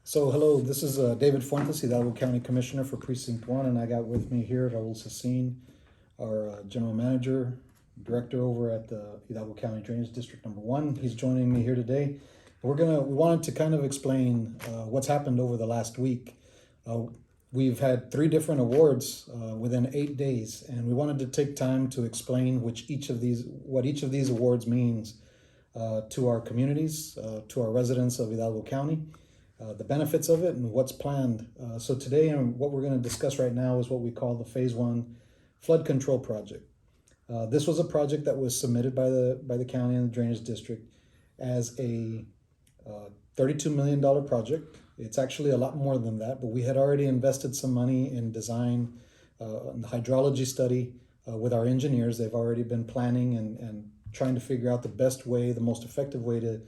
So hello, this is David Fuentes, Hidalgo County Commissioner for Precinct 1, and I got with me here Raul Sesin, our General Manager, Director over at the Hidalgo County Drainage District Number 1. He's joining me here today. We wanted to kind of explain what's happened over the last week. We've had 3 different awards within 8 days, and we wanted to take time to explain what each of these awards means to our communities, to our residents of Hidalgo County. The benefits of it and what's planned. So today, what we're going to discuss right now is what we call the Phase 1 Flood Control Project. This was a project that was submitted by the county and the Drainage District as a $32 million project. It's actually a lot more than that, but we had already invested some money in design, and the hydrology study with our engineers. They've already been planning and trying to figure out the best way, the most effective way to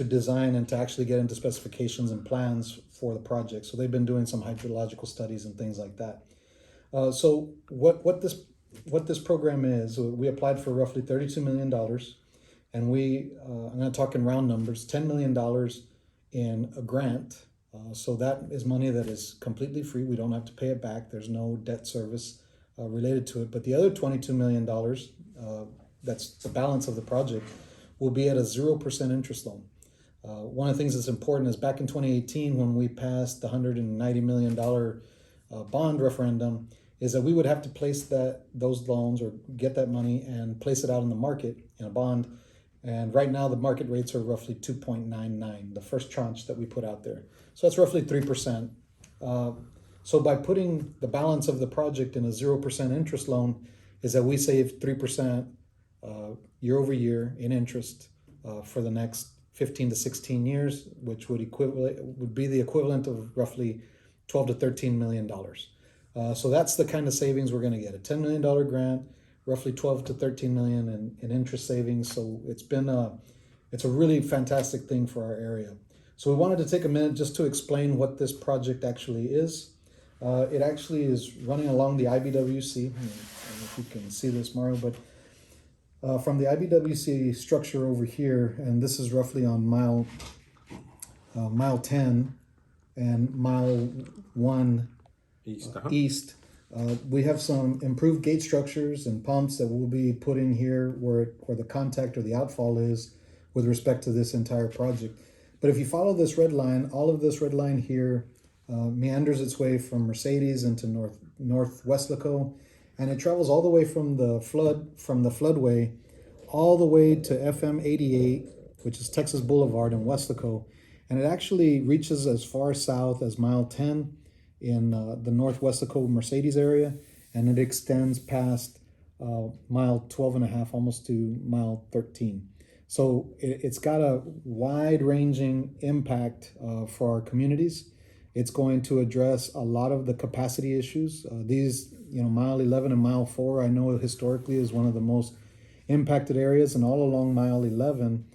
design and to actually get into specifications and plans for the project. So they've been doing some hydrological studies and things like that. So what this program is, we applied for roughly $32 million, and I'm going to talk in round numbers, $10 million in a grant. So that is money that is completely free. We don't have to pay it back. There's no debt service related to it. But the other $22 million, that's the balance of the project, will be at a 0% interest loan. One of the things that's important is back in 2018, when we passed the $190 million bond referendum, is that we would have to place those loans or get that money and place it out in the market in a bond. And right now the market rates are roughly 2.99, the first tranche that we put out there. So that's roughly 3%. So by putting the balance of the project in a 0% interest loan, is that we save 3% year over year in interest for the next 15 to 16 years, which would be the equivalent of roughly $12 to $13 million. So that's the kind of savings we're going to get. A $10 million grant, roughly 12 to 13 million in interest savings. So it's a really fantastic thing for our area. So we wanted to take a minute just to explain what this project actually is. It actually is running along the IBWC. I don't know if you can see this, Mario, but from the IBWC structure over here, and this is roughly on mile 10 and mile 1 east. We have some improved gate structures and pumps that we'll be putting here where the contact or the outfall is with respect to this entire project. But if you follow this red line, all of this red line here meanders its way from Mercedes into North Weslaco, and it travels all the way from the floodway all the way to FM 88, which is Texas Boulevard in Weslaco, and it actually reaches as far south as mile 10 in the North Weslaco Mercedes area, and it extends past mile 12 and a half, almost to mile 13. So it's got a wide-ranging impact for our communities. It's going to address a lot of the capacity issues. These, mile 11 and mile 4, I know historically is one of the most impacted areas, and all along mile 11.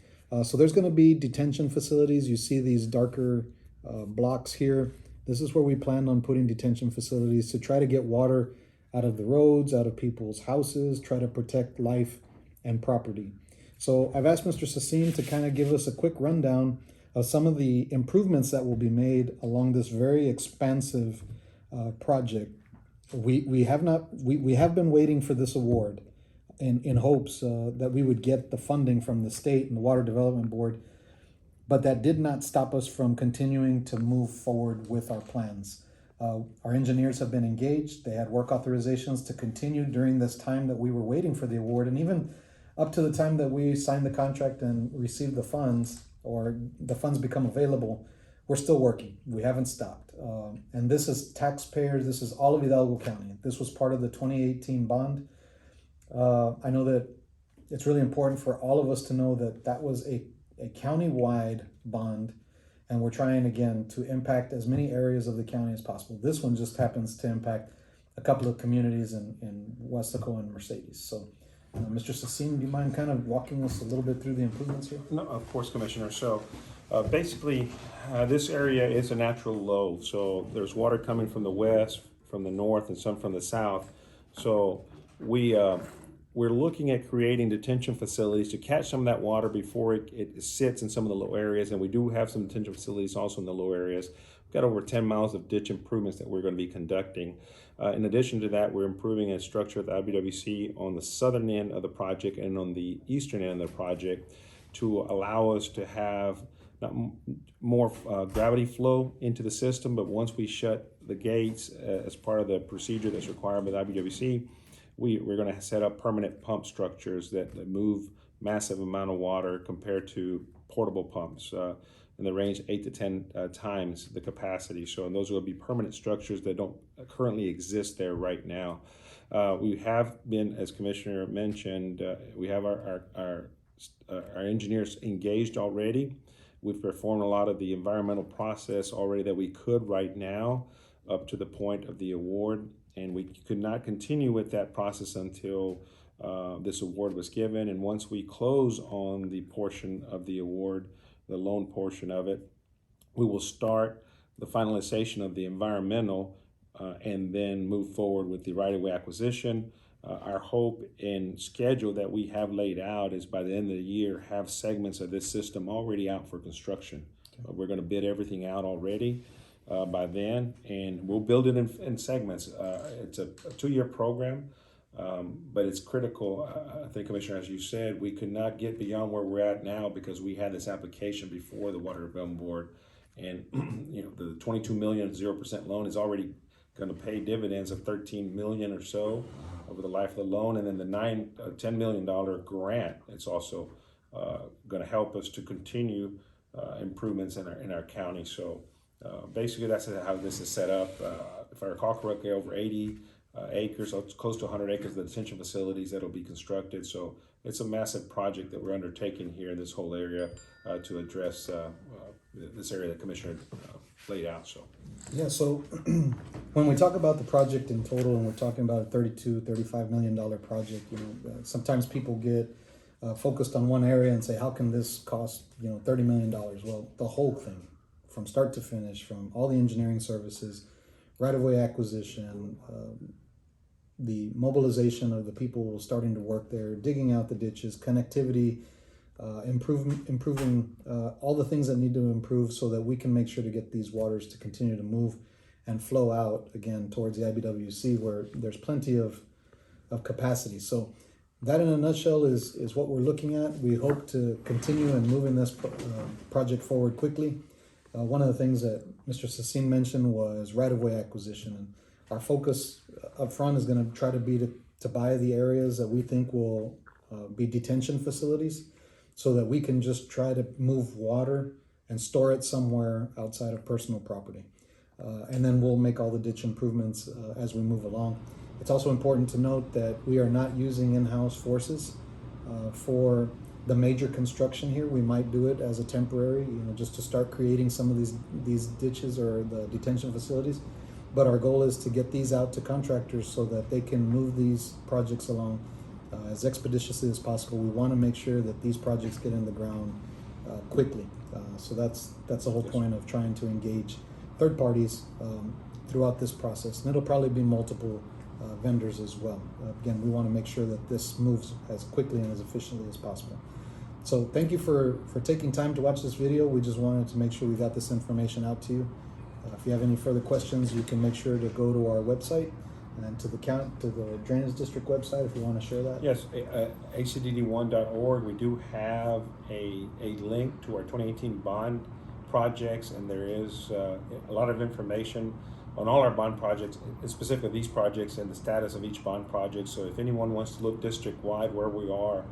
So there's going to be detention facilities. You see these darker blocks here. This is where we plan on putting detention facilities to try to get water out of the roads, out of people's houses, try to protect life and property. So I've asked Mr. Sesin to kind of give us a quick rundown of some of the improvements that will be made along this very expansive project. We have been waiting for this award in hopes that we would get the funding from the state and the Water Development Board, but that did not stop us from continuing to move forward with our plans. Our engineers have been engaged. They had work authorizations to continue during this time that we were waiting for the award, and even up to the time that we signed the contract and received the funds, or the funds become available, we're still working. We haven't stopped. And this is taxpayers, this is all of Hidalgo County. This was part of the 2018 bond. I know that it's really important for all of us to know that that was a county-wide bond, and we're trying again to impact as many areas of the county as possible. This one just happens to impact a couple of communities in Weslaco and Mercedes. So Mr. Sesin, do you mind kind of walking us a little bit through the improvements here? No, of course, Commissioner. So basically, this area is a natural low. So there's water coming from the west, from the north, and some from the south. So we we're looking at creating detention facilities to catch some of that water before it sits in some of the low areas. And we do have some detention facilities also in the low areas. We've got over 10 miles of ditch improvements that we're going to be conducting. In addition to that, we're improving a structure at the IBWC on the southern end of the project and on the eastern end of the project to allow us to have more gravity flow into the system. But once we shut the gates as part of the procedure that's required by the IBWC, we're going to set up permanent pump structures that move massive amount of water compared to portable pumps in the range 8 to 10 times the capacity. So, and those will be permanent structures that don't currently exist there right now. We have been, as Commissioner mentioned, we have our engineers engaged already. We've performed a lot of the environmental process already that we could right now up to the point of the award. And we could not continue with that process until this award was given. And once we close on the portion of the award, the loan portion of it, we will start the finalization of the environmental and then move forward with the right-of-way acquisition. Our hope and schedule that we have laid out is by the end of the year, have segments of this system already out for construction. We're going to bid everything out already by then, and we'll build it in segments. It's a 2-year program, but it's critical. I think, Commissioner, as you said, we could not get beyond where we're at now because we had this application before the Water Development Board, and the 22 million 0% loan is already going to pay dividends of 13 million or so over the life of the loan, and then the $10 million grant. It's also going to help us to continue improvements in our county. So basically, that's how this is set up. If I recall correctly, over 80 acres, so it's close to 100 acres of detention facilities that'll be constructed. So it's a massive project that we're undertaking here in this whole area to address this area that Commissioner laid out. So yeah, so when we talk about the project in total, and we're talking about a $35 million project, sometimes people get focused on one area and say, how can this cost $30 million? Well, the whole thing, from start to finish, from all the engineering services, right-of-way acquisition, the mobilization of the people starting to work there, digging out the ditches, connectivity, improving all the things that need to improve so that we can make sure to get these waters to continue to move and flow out again towards the IBWC, where there's plenty of capacity. So that in a nutshell is what we're looking at. We hope to continue and moving this project forward quickly. One of the things that Mr. Sesin mentioned was right-of-way acquisition, and our focus up front is going to try to be to buy the areas that we think will be detention facilities, so that we can just try to move water and store it somewhere outside of personal property. And then we'll make all the ditch improvements as we move along. It's also important to note that we are not using in-house forces for the major construction here. We might do it as a temporary, just to start creating some of these ditches or the detention facilities. But our goal is to get these out to contractors so that they can move these projects along as expeditiously as possible. We want to make sure that these projects get in the ground quickly. So that's the whole point of trying to engage third parties throughout this process. And it'll probably be multiple vendors as well. Again, we want to make sure that this moves as quickly and as efficiently as possible. So thank you for taking time to watch this video. We just wanted to make sure we got this information out to you. If you have any further questions, you can make sure to go to our website and to the Drainage District website if you want to share that. yes, HCDD1.org. We do have a link to our 2018 bond projects, and there is a lot of information on all our bond projects, and specifically these projects and the status of each bond project. So if anyone wants to look district-wide where we are,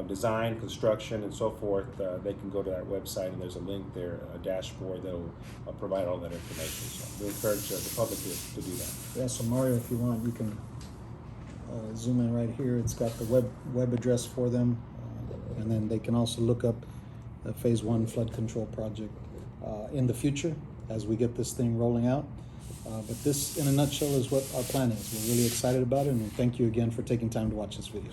design, construction, and so forth, they can go to that website, and there's a link there, a dashboard that will provide all that information. So we encourage the public to do that. Yeah, so Mario, if you want, you can zoom in right here. It's got the web address for them, and then they can also look up the Phase 1 flood control project in the future as we get this thing rolling out. But this, in a nutshell, is what our plan is. We're really excited about it, and thank you again for taking time to watch this video.